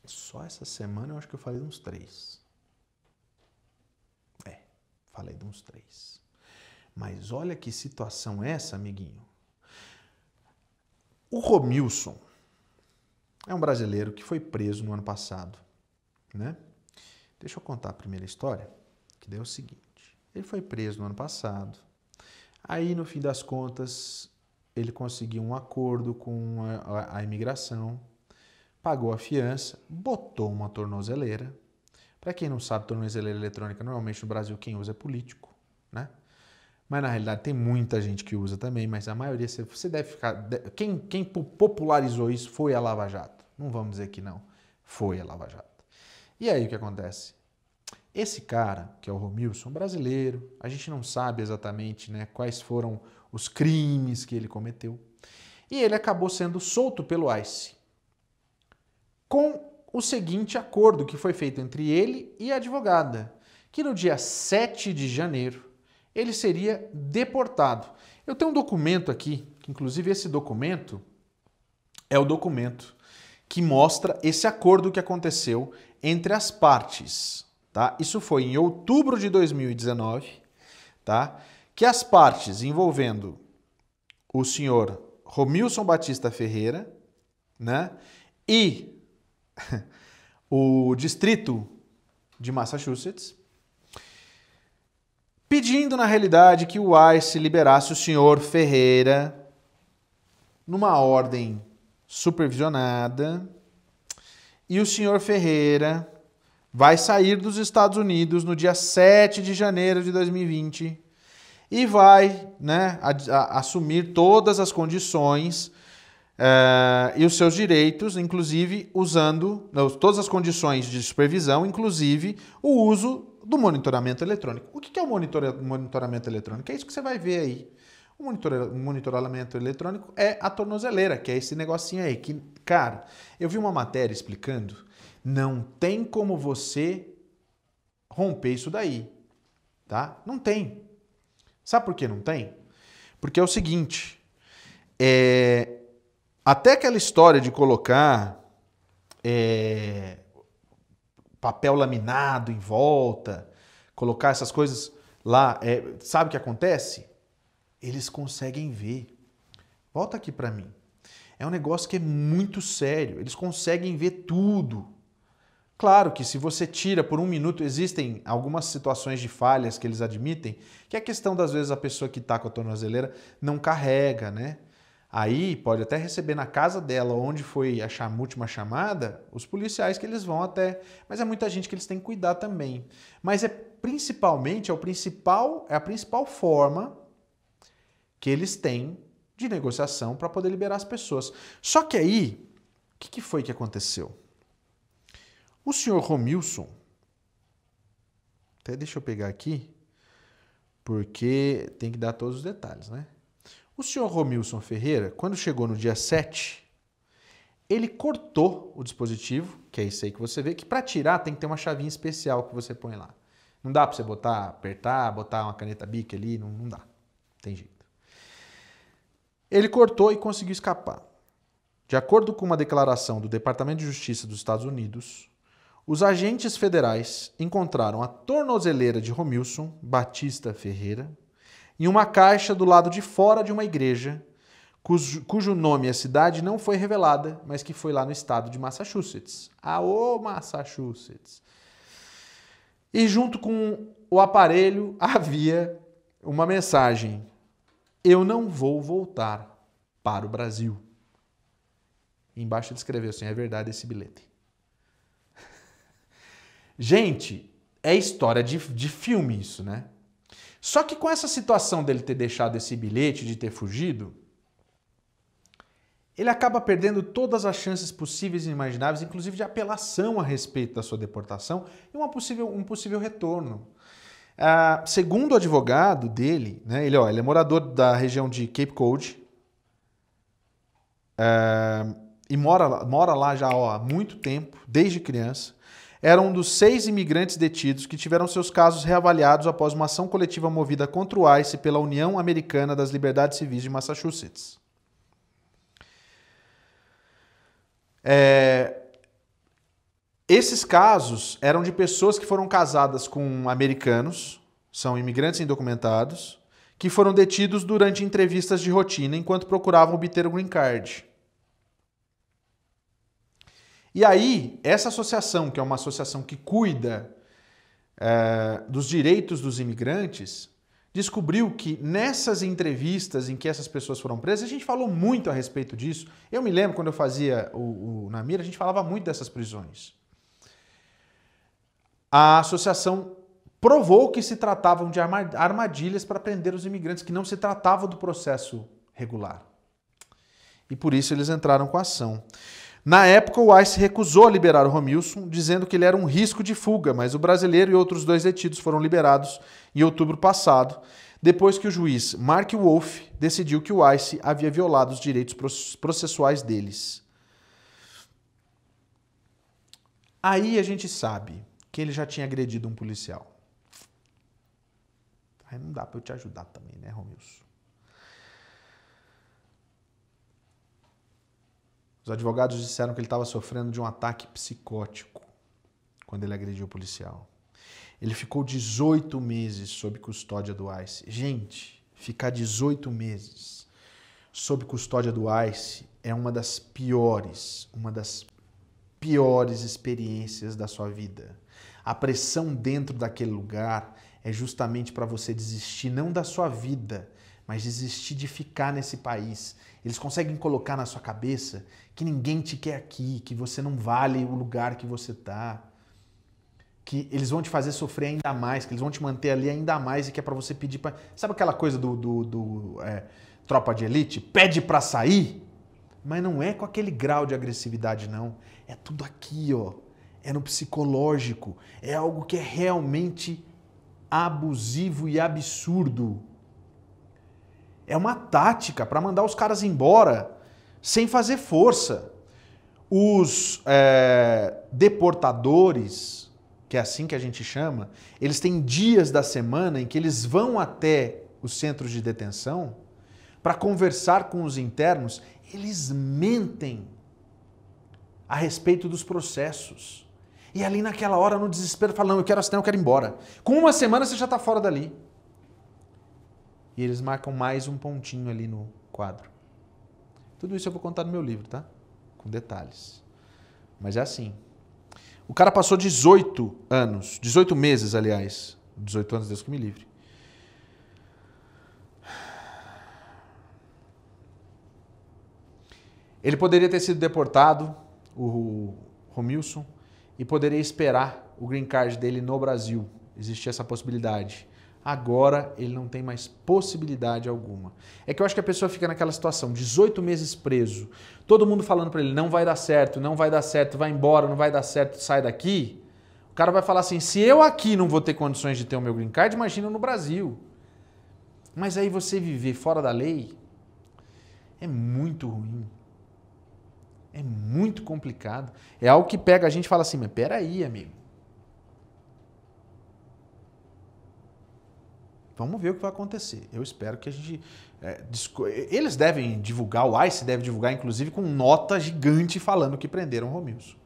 Só essa semana eu acho que eu falei de uns 3. Falei de uns 3. Mas olha que situação é essa, amiguinho. O Romilson é um brasileiro que foi preso no ano passado, né? Deixa eu contar a primeira história, que daí é o seguinte. Ele foi preso no ano passado. Aí, no fim das contas, ele conseguiu um acordo com a imigração, pagou a fiança, botou uma tornozeleira. Para quem não sabe, tornozeleira eletrônica, normalmente no Brasil quem usa é político, né? Mas na realidade tem muita gente que usa também, mas a maioria, você deve ficar... Quem popularizou isso foi a Lava Jato. Não vamos dizer que não. Foi a Lava Jato. E aí o que acontece? Esse cara, que é o Romilson, brasileiro, a gente não sabe exatamente, né, quais foram os crimes que ele cometeu. E ele acabou sendo solto pelo ICE, com o seguinte acordo que foi feito entre ele e a advogada, que no dia 7 de janeiro ele seria deportado. Eu tenho um documento aqui, que inclusive esse documento é o documento que mostra esse acordo que aconteceu entre as partes. Tá? Isso foi em outubro de 2019, tá? Que as partes envolvendo o senhor Romilson Batista Ferreira, né, e o distrito de Massachusetts, pedindo na realidade que o ICE liberasse o senhor Ferreira numa ordem supervisionada, e o senhor Ferreira vai sair dos Estados Unidos no dia 7 de janeiro de 2020 e vai, né, assumir todas as condições e os seus direitos, inclusive usando todas as condições de supervisão, inclusive o uso do monitoramento eletrônico. O que é o monitoramento eletrônico? É isso que você vai ver aí. O monitoramento eletrônico é a tornozeleira, que é esse negocinho aí. Que, cara, eu vi uma matéria explicando, não tem como você romper isso daí, tá? Não tem. Sabe por que não tem? Porque é o seguinte, até aquela história de colocar papel laminado em volta, colocar essas coisas lá, sabe o que acontece? Eles conseguem ver. Volta aqui para mim. É um negócio que é muito sério. Eles conseguem ver tudo. Claro que se você tira por um minuto, existem algumas situações de falhas que eles admitem, que é a questão das vezes a pessoa que está com a tornozeleira não carrega, né? Aí pode até receber na casa dela, onde foi a última chamada, os policiais que eles vão até. Mas é muita gente que eles têm que cuidar também. Mas é a principal forma que eles têm de negociação para poder liberar as pessoas. Só que aí, o que foi que aconteceu? O senhor Romilson, até deixa eu pegar aqui, porque tem que dar todos os detalhes, né? O senhor Romilson Ferreira, quando chegou no dia 7, ele cortou o dispositivo, que é esse aí que você vê, que para tirar tem que ter uma chavinha especial que você põe lá. Não dá para você apertar, botar uma caneta Bic ali, não dá. Tem jeito. Ele cortou e conseguiu escapar. De acordo com uma declaração do Departamento de Justiça dos Estados Unidos, os agentes federais encontraram a tornozeleira de Romilson Batista Ferreira em uma caixa do lado de fora de uma igreja, cujo nome e a cidade não foi revelada, mas que foi lá no estado de Massachusetts. Aô, Massachusetts! E junto com o aparelho havia uma mensagem: eu não vou voltar para o Brasil. Embaixo ele escreveu assim: é verdade esse bilhete. Gente, é história de filme isso, né? Só que com essa situação dele ter deixado esse bilhete, de ter fugido, ele acaba perdendo todas as chances possíveis e imagináveis, inclusive de apelação a respeito da sua deportação e um possível retorno. Segundo o advogado dele, né, ele é morador da região de Cape Cod e mora lá já há muito tempo, desde criança. Era um dos 6 imigrantes detidos que tiveram seus casos reavaliados após uma ação coletiva movida contra o ICE pela União Americana das Liberdades Civis de Massachusetts. Esses casos eram de pessoas que foram casadas com americanos, são imigrantes indocumentados, que foram detidos durante entrevistas de rotina enquanto procuravam obter o green card. E aí, essa associação, que é uma associação que cuida dos direitos dos imigrantes, descobriu que nessas entrevistas em que essas pessoas foram presas, a gente falou muito a respeito disso. Eu me lembro quando eu fazia o Na Mira, a gente falava muito dessas prisões. A associação provou que se tratavam de armadilhas para prender os imigrantes, que não se tratava do processo regular. E por isso eles entraram com a ação. Na época, o ICE recusou liberar o Romilson, dizendo que ele era um risco de fuga, mas o brasileiro e outros 2 detidos foram liberados em outubro passado, depois que o juiz Mark Wolf decidiu que o ICE havia violado os direitos processuais deles. Aí a gente sabe que ele já tinha agredido um policial. Aí não dá para eu te ajudar também, né, Romilson? Os advogados disseram que ele estava sofrendo de um ataque psicótico quando ele agrediu o policial. Ele ficou 18 meses sob custódia do ICE. Gente, ficar 18 meses sob custódia do ICE é uma das piores experiências da sua vida. A pressão dentro daquele lugar é justamente para você desistir, não da sua vida, mas desistir de ficar nesse país. Eles conseguem colocar na sua cabeça que ninguém te quer aqui, que você não vale o lugar que você está, que eles vão te fazer sofrer ainda mais, que eles vão te manter ali ainda mais e que é para você pedir para... Sabe aquela coisa do Tropa de Elite? Pede para sair, mas não é com aquele grau de agressividade, não. É tudo aqui, ó. É no psicológico. É algo que é realmente abusivo e absurdo. É uma tática para mandar os caras embora sem fazer força. Os deportadores, que é assim que a gente chama, eles têm dias da semana em que eles vão até os centros de detenção para conversar com os internos. Eles mentem a respeito dos processos. E ali naquela hora, no desespero, falam, não, eu quero assinar, eu quero ir embora. Com uma semana você já está fora dali. E eles marcam mais um pontinho ali no quadro. Tudo isso eu vou contar no meu livro, tá? Com detalhes. Mas é assim. O cara passou 18 anos, 18 meses, aliás. 18 anos, Deus que me livre. Ele poderia ter sido deportado, o Romilson, e poderia esperar o green card dele no Brasil. Existia essa possibilidade. Agora ele não tem mais possibilidade alguma. É que eu acho que a pessoa fica naquela situação, 18 meses preso, todo mundo falando para ele, não vai dar certo, não vai dar certo, vai embora, não vai dar certo, sai daqui. O cara vai falar assim, se eu aqui não vou ter condições de ter o meu green card, imagina no Brasil. Mas aí você viver fora da lei é muito ruim. É muito complicado. É algo que pega a gente e fala assim, mas peraí, amigo. Vamos ver o que vai acontecer. Eu espero que a gente... eles devem divulgar, o ICE deve divulgar, inclusive, com nota gigante falando que prenderam o Romilson.